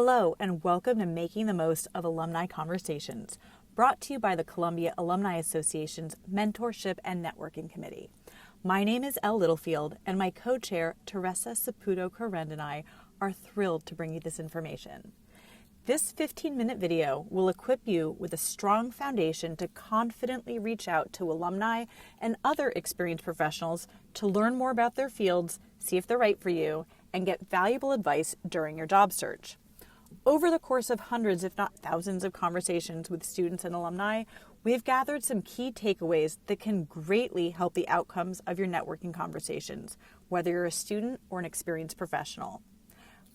Hello, and welcome to Making the Most of Alumni Conversations, brought to you by the Columbia Alumni Association's Mentorship and Networking Committee. My name is Elle Littlefield, and my co-chair, Teresa Saputo-Corrend, and I are thrilled to bring you this information. This 15-minute video will equip you with a strong foundation to confidently reach out to alumni and other experienced professionals to learn more about their fields, see if they're right for you, and get valuable advice during your job search. Over the course of hundreds, if not thousands, of conversations with students and alumni, we've gathered some key takeaways that can greatly help the outcomes of your networking conversations, whether you're a student or an experienced professional.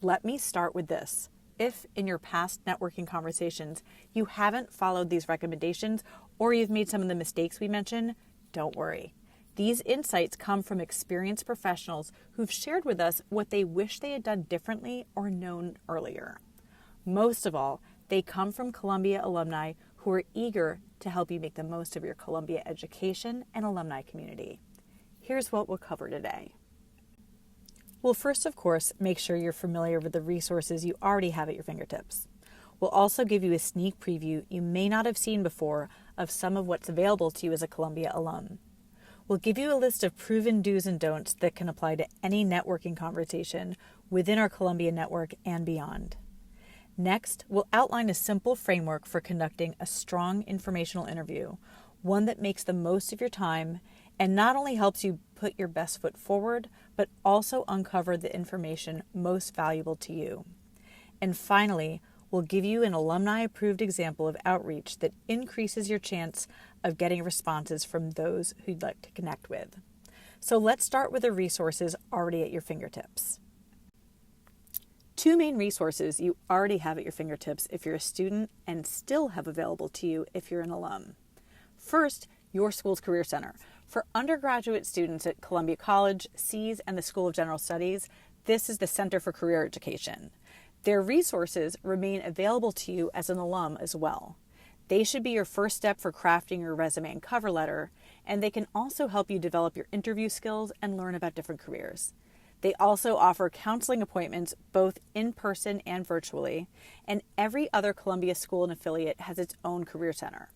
Let me start with this. If in your past networking conversations you haven't followed these recommendations or you've made some of the mistakes we mentioned, don't worry. These insights come from experienced professionals who've shared with us what they wish they had done differently or known earlier. Most of all, they come from Columbia alumni who are eager to help you make the most of your Columbia education and alumni community. Here's what we'll cover today. We'll first, of course, make sure you're familiar with the resources you already have at your fingertips. We'll also give you a sneak preview you may not have seen before of some of what's available to you as a Columbia alum. We'll give you a list of proven do's and don'ts that can apply to any networking conversation within our Columbia network and beyond. Next, we'll outline a simple framework for conducting a strong informational interview, one that makes the most of your time and not only helps you put your best foot forward, but also uncover the information most valuable to you. And finally, we'll give you an alumni-approved example of outreach that increases your chance of getting responses from those who you'd like to connect with. So let's start with the resources already at your fingertips. Two main resources you already have at your fingertips if you're a student and still have available to you if you're an alum. First, your school's Career Center. For undergraduate students at Columbia College, SEAS, and the School of General Studies, this is the Center for Career Education. Their resources remain available to you as an alum as well. They should be your first step for crafting your resume and cover letter, and they can also help you develop your interview skills and learn about different careers. They also offer counseling appointments both in person and virtually, and every other Columbia school and affiliate has its own Career Center.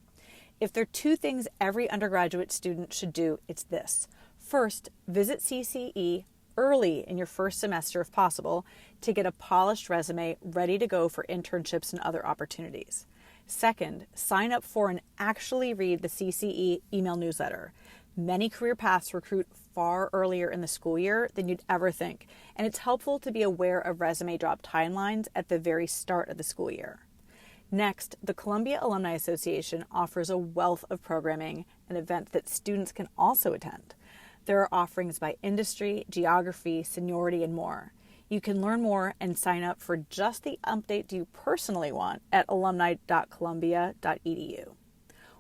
If there are two things every undergraduate student should do, it's this. First, visit CCE early in your first semester if possible to get a polished resume ready to go for internships and other opportunities. Second, sign up for and actually read the CCE email newsletter. Many career paths recruit far earlier in the school year than you'd ever think, and it's helpful to be aware of resume drop timelines at the very start of the school year. Next, the Columbia Alumni Association offers a wealth of programming and events that students can also attend. There are offerings by industry, geography, seniority, and more. You can learn more and sign up for just the update you personally want at alumni.columbia.edu.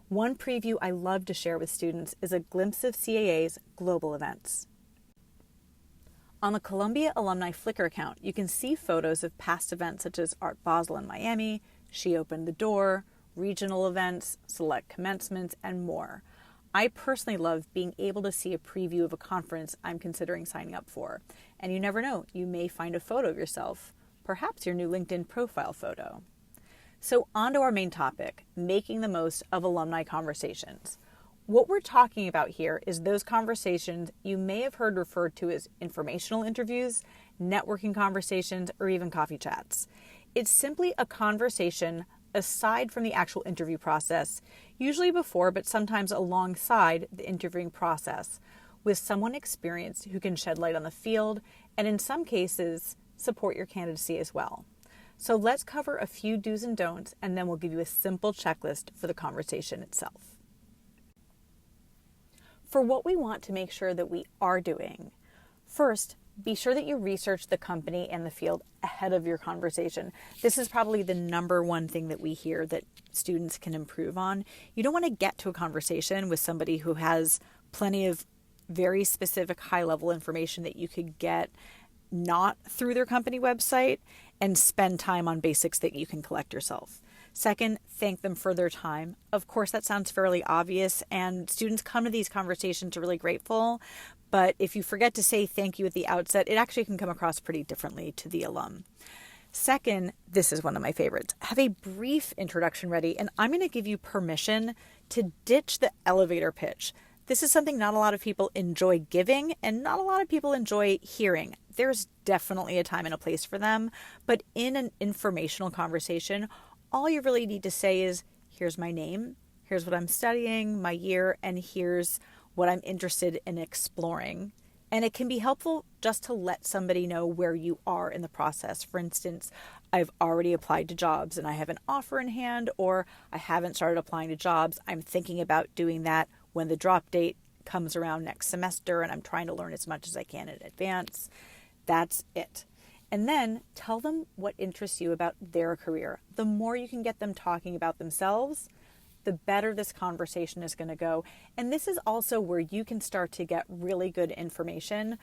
One preview I love to share with students is a glimpse of CAA's global events. On the Columbia Alumni Flickr account, you can see photos of past events such as Art Basel in Miami, She Opened the Door, regional events, select commencements, and more. I personally love being able to see a preview of a conference I'm considering signing up for. And you never know, you may find a photo of yourself, perhaps your new LinkedIn profile photo. So on to our main topic, making the most of alumni conversations. What we're talking about here is those conversations you may have heard referred to as informational interviews, networking conversations, or even coffee chats. It's simply a conversation aside from the actual interview process, usually before but sometimes alongside the interviewing process, with someone experienced who can shed light on the field and in some cases support your candidacy as well. So let's cover a few do's and don'ts, and then we'll give you a simple checklist for the conversation itself. For what we want to make sure that we are doing, first, be sure that you research the company and the field ahead of your conversation. This is probably the number one thing that we hear that students can improve on. You don't want to get to a conversation with somebody who has plenty of very specific high-level information that you could get not through their company website and spend time on basics that you can collect yourself. Second, thank them for their time. Of course, that sounds fairly obvious, and students come to these conversations really grateful, but if you forget to say thank you at the outset, it actually can come across pretty differently to the alum. Second, this is one of my favorites. Have a brief introduction ready, and I'm going to give you permission to ditch the elevator pitch. This is something not a lot of people enjoy giving and not a lot of people enjoy hearing. There's definitely a time and a place for them, but in an informational conversation, all you really need to say is, here's my name, here's what I'm studying, my year, and here's what I'm interested in exploring. And it can be helpful just to let somebody know where you are in the process. For instance, I've already applied to jobs and I have an offer in hand, or I haven't started applying to jobs. I'm thinking about doing that when the drop date comes around next semester, and I'm trying to learn as much as I can in advance. That's it. And then tell them what interests you about their career. The more you can get them talking about themselves, the better this conversation is going to go. And this is also where you can start to get really good information.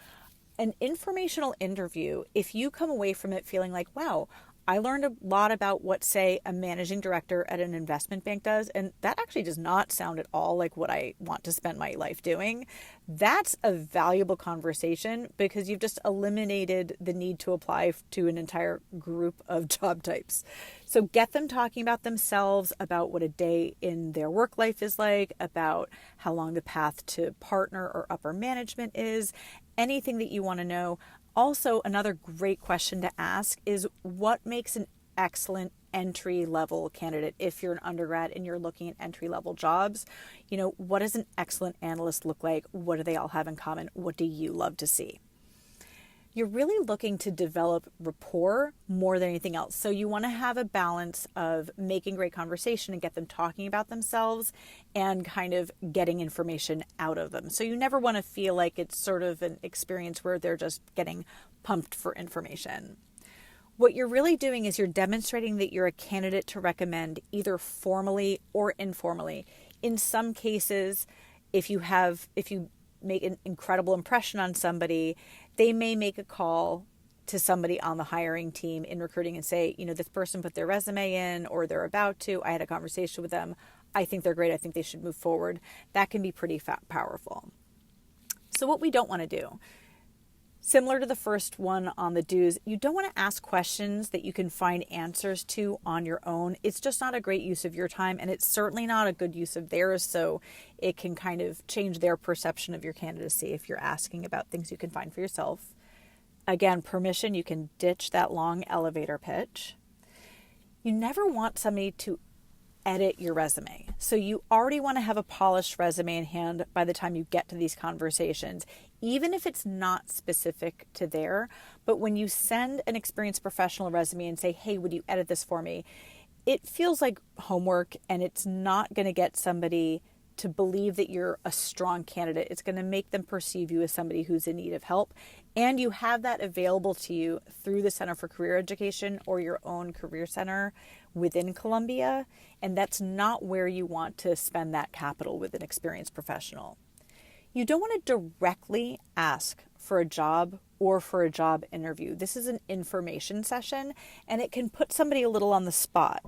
An informational interview, if you come away from it feeling like, wow, I learned a lot about what, say, a managing director at an investment bank does, and that actually does not sound at all like what I want to spend my life doing. That's a valuable conversation because you've just eliminated the need to apply to an entire group of job types. So get them talking about themselves, about what a day in their work life is like, about how long the path to partner or upper management is, anything that you want to know. Also, another great question to ask is what makes an excellent entry-level candidate? If you're an undergrad and you're looking at entry-level jobs, what does an excellent analyst look like? What do they all have in common? What do you love to see? You're really looking to develop rapport more than anything else. So you want to have a balance of making great conversation and get them talking about themselves and kind of getting information out of them. So you never want to feel like it's sort of an experience where they're just getting pumped for information. What you're really doing is you're demonstrating that you're a candidate to recommend either formally or informally. In some cases, if you make an incredible impression on somebody, they may make a call to somebody on the hiring team in recruiting and say, this person put their resume in or they're about to. I had a conversation with them. I think they're great. I think they should move forward. That can be pretty powerful. So what we don't want to do, similar to the first one on the do's, you don't want to ask questions that you can find answers to on your own. It's just not a great use of your time, and it's certainly not a good use of theirs, so it can kind of change their perception of your candidacy if you're asking about things you can find for yourself. Again, permission, you can ditch that long elevator pitch. You never want somebody to edit your resume. So you already want to have a polished resume in hand by the time you get to these conversations, even if it's not specific to there. But when you send an experienced professional resume and say, hey, would you edit this for me? It feels like homework, and it's not going to get somebody to believe that you're a strong candidate. It's going to make them perceive you as somebody who's in need of help. And you have that available to you through the Center for Career Education or your own career center within Columbia. And that's not where you want to spend that capital with an experienced professional. You don't want to directly ask for a job or for a job interview. This is an information session, and it can put somebody a little on the spot.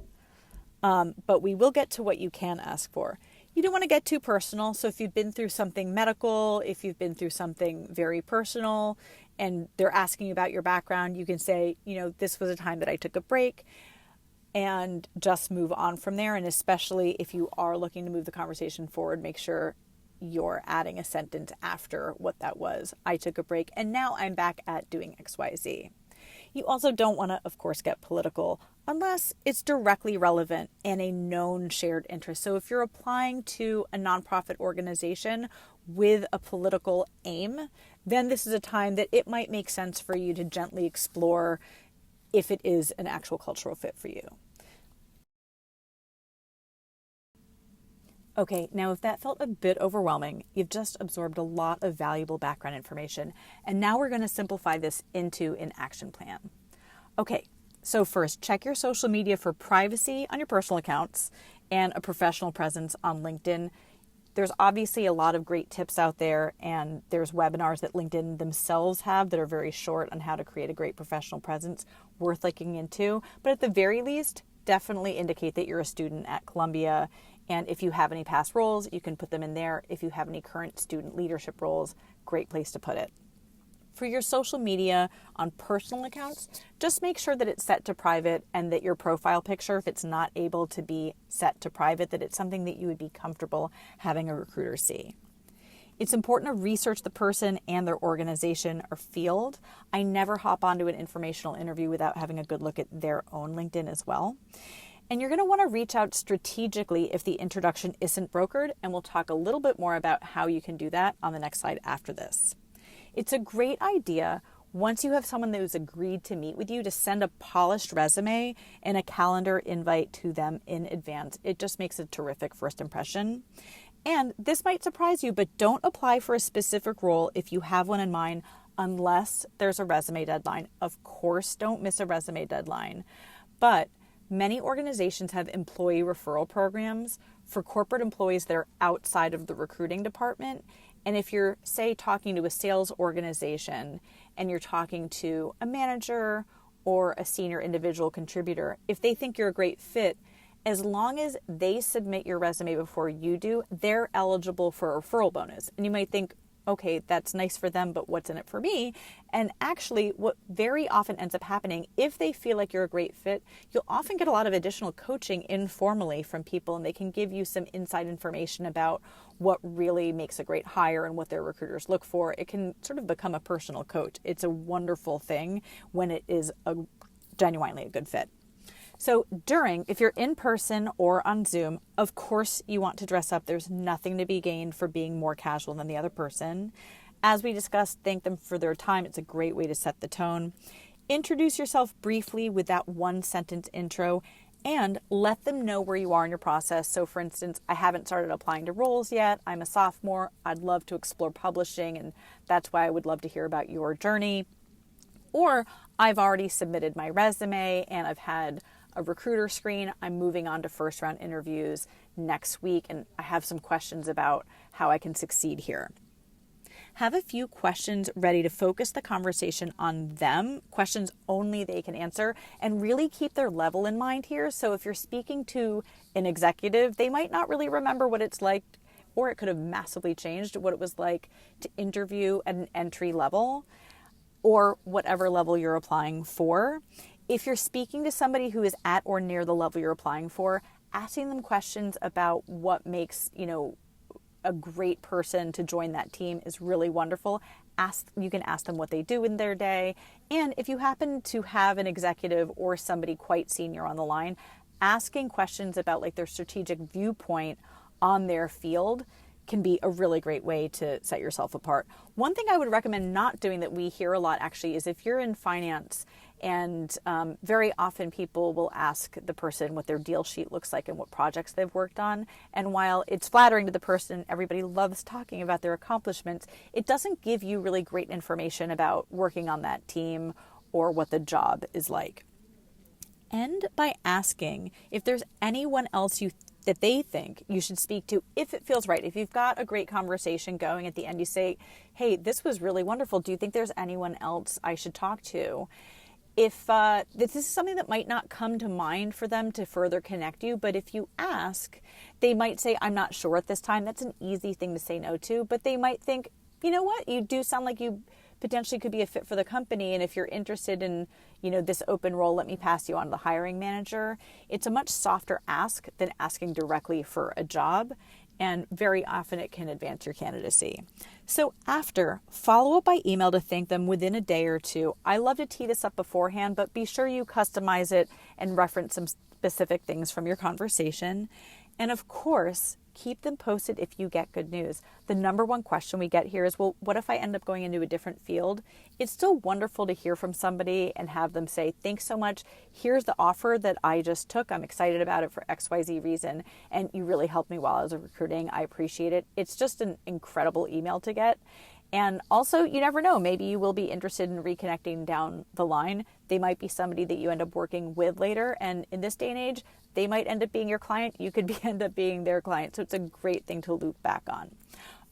But we will get to what you can ask for. You don't want to get too personal. So if you've been through something medical, if you've been through something very personal and they're asking you about your background, you can say, this was a time that I took a break, and just move on from there. And especially if you are looking to move the conversation forward, make sure you're adding a sentence after what that was. I took a break and now I'm back at doing XYZ. You also don't want to, of course, get political unless it's directly relevant and a known shared interest. So if you're applying to a nonprofit organization with a political aim, then this is a time that it might make sense for you to gently explore if it is an actual cultural fit for you. Okay, now if that felt a bit overwhelming, you've just absorbed a lot of valuable background information, and now we're going to simplify this into an action plan. Okay, so first, check your social media for privacy on your personal accounts and a professional presence on LinkedIn. There's obviously a lot of great tips out there, and there's webinars that LinkedIn themselves have that are very short on how to create a great professional presence, worth looking into. But at the very least, definitely indicate that you're a student at Columbia. And if you have any past roles, you can put them in there. If you have any current student leadership roles, great place to put it. For your social media on personal accounts, just make sure that it's set to private and that your profile picture, if it's not able to be set to private, that it's something that you would be comfortable having a recruiter see. It's important to research the person and their organization or field. I never hop onto an informational interview without having a good look at their own LinkedIn as well. And you're going to want to reach out strategically if the introduction isn't brokered, and we'll talk a little bit more about how you can do that on the next slide after this. It's a great idea once you have someone who's agreed to meet with you to send a polished resume and a calendar invite to them in advance. It just makes a terrific first impression. And this might surprise you, but don't apply for a specific role if you have one in mind unless there's a resume deadline. Of course, don't miss a resume deadline. But many organizations have employee referral programs for corporate employees that are outside of the recruiting department. And if you're, say, talking to a sales organization and you're talking to a manager or a senior individual contributor, if they think you're a great fit, as long as they submit your resume before you do, they're eligible for a referral bonus. And you might think, okay, that's nice for them, but what's in it for me? And actually, what very often ends up happening, if they feel like you're a great fit, you'll often get a lot of additional coaching informally from people, and they can give you some inside information about what really makes a great hire and what their recruiters look for. It can sort of become a personal coach. It's a wonderful thing when it is genuinely a good fit. So if you're in person or on Zoom, of course you want to dress up. There's nothing to be gained for being more casual than the other person. As we discussed, thank them for their time. It's a great way to set the tone. Introduce yourself briefly with that one sentence intro and let them know where you are in your process. So for instance, I haven't started applying to roles yet. I'm a sophomore. I'd love to explore publishing, and that's why I would love to hear about your journey. Or I've already submitted my resume and I've had a recruiter screen. I'm moving on to first round interviews next week, and I have some questions about how I can succeed here. Have a few questions ready to focus the conversation on them, questions only they can answer, and really keep their level in mind here. So if you're speaking to an executive, they might not really remember what it's like, or it could have massively changed what it was like to interview at an entry level or whatever level you're applying for. If you're speaking to somebody who is at or near the level you're applying for, asking them questions about what makes, a great person to join that team is really wonderful. You can ask them what they do in their day. And if you happen to have an executive or somebody quite senior on the line, asking questions about their strategic viewpoint on their field can be a really great way to set yourself apart. One thing I would recommend not doing that we hear a lot actually is if you're in finance, and very often people will ask the person what their deal sheet looks like and what projects they've worked on. And while it's flattering to the person, everybody loves talking about their accomplishments, it doesn't give you really great information about working on that team or what the job is like. End by asking if there's anyone else that they think you should speak to if it feels right. If you've got a great conversation going at the end, you say, hey, this was really wonderful. Do you think there's anyone else I should talk to? If this is something that might not come to mind for them to further connect you, but if you ask, they might say, I'm not sure at this time. That's an easy thing to say no to, but they might think, you know what, you do sound like you potentially could be a fit for the company. And if you're interested in, this open role, let me pass you on to the hiring manager. It's a much softer ask than asking directly for a job. And very often it can advance your candidacy. So follow up by email to thank them within a day or two. I love to tee this up beforehand, but be sure you customize it and reference some specific things from your conversation. And of course, keep them posted if you get good news. The number one question we get here is, well, what if I end up going into a different field? It's still wonderful to hear from somebody and have them say, thanks so much. Here's the offer that I just took. I'm excited about it for XYZ reason. And you really helped me while I was recruiting. I appreciate it. It's just an incredible email to get. And also, you never know, maybe you will be interested in reconnecting down the line. They might be somebody that you end up working with later. And in this day and age, they might end up being your client. You could end up being their client. So it's a great thing to loop back on.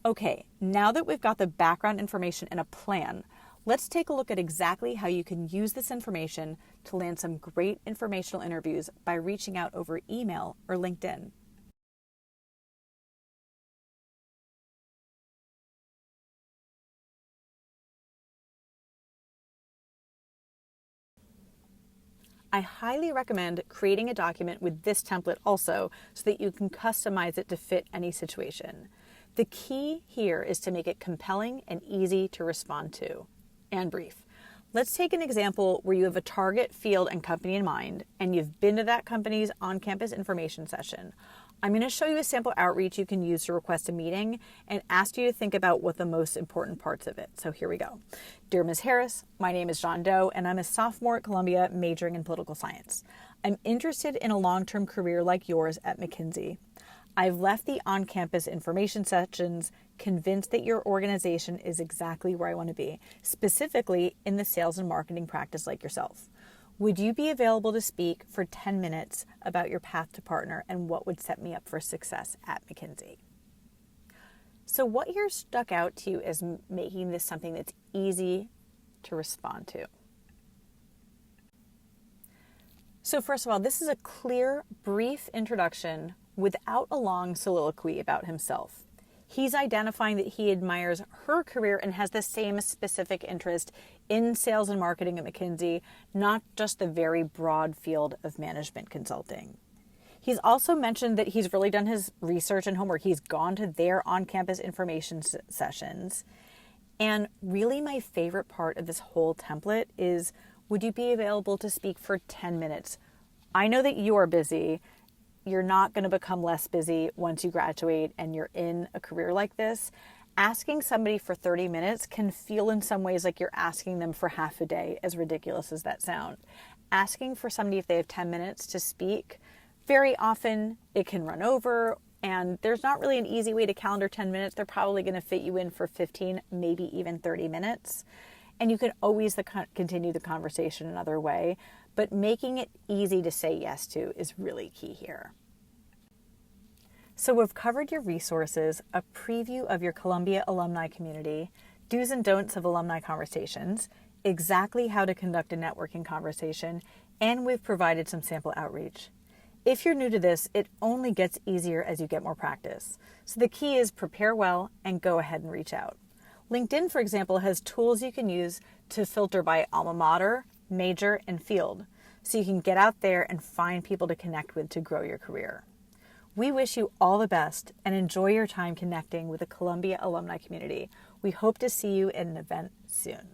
Okay, now that we've got the background information and a plan, let's take a look at exactly how you can use this information to land some great informational interviews by reaching out over email or LinkedIn. I highly recommend creating a document with this template also so that you can customize it to fit any situation. The key here is to make it compelling and easy to respond to, and brief. Let's take an example where you have a target field and company in mind, and you've been to that company's on-campus information session. I'm going to show you a sample outreach you can use to request a meeting and ask you to think about what the most important parts of it. So here we go. Dear Ms. Harris, my name is John Doe, and I'm a sophomore at Columbia majoring in political science. I'm interested in a long-term career like yours at McKinsey. I've left the on-campus information sessions convinced that your organization is exactly where I want to be, specifically in the sales and marketing practice like yourself. Would you be available to speak for 10 minutes about your path to partner and what would set me up for success at McKinsey? So what here stuck out to you as making this something that's easy to respond to? So first of all, this is a clear, brief introduction without a long soliloquy about himself. He's identifying that he admires her career and has the same specific interest in sales and marketing at McKinsey, not just the very broad field of management consulting. He's also mentioned that he's really done his research and homework. He's gone to their on-campus information sessions. And really my favorite part of this whole template is, would you be available to speak for 10 minutes? I know that you are busy. You're not going to become less busy once you graduate and you're in a career like this. Asking somebody for 30 minutes can feel in some ways like you're asking them for half a day, as ridiculous as that sounds. Asking for somebody if they have 10 minutes to speak, very often it can run over, and there's not really an easy way to calendar 10 minutes. They're probably going to fit you in for 15, maybe even 30 minutes. And you can always continue the conversation another way, but making it easy to say yes to is really key here. So we've covered your resources, a preview of your Columbia alumni community, do's and don'ts of alumni conversations, exactly how to conduct a networking conversation, and we've provided some sample outreach. If you're new to this, it only gets easier as you get more practice. So the key is prepare well and go ahead and reach out. LinkedIn, for example, has tools you can use to filter by alma mater, major, and field, so you can get out there and find people to connect with to grow your career. We wish you all the best and enjoy your time connecting with the Columbia alumni community. We hope to see you at an event soon.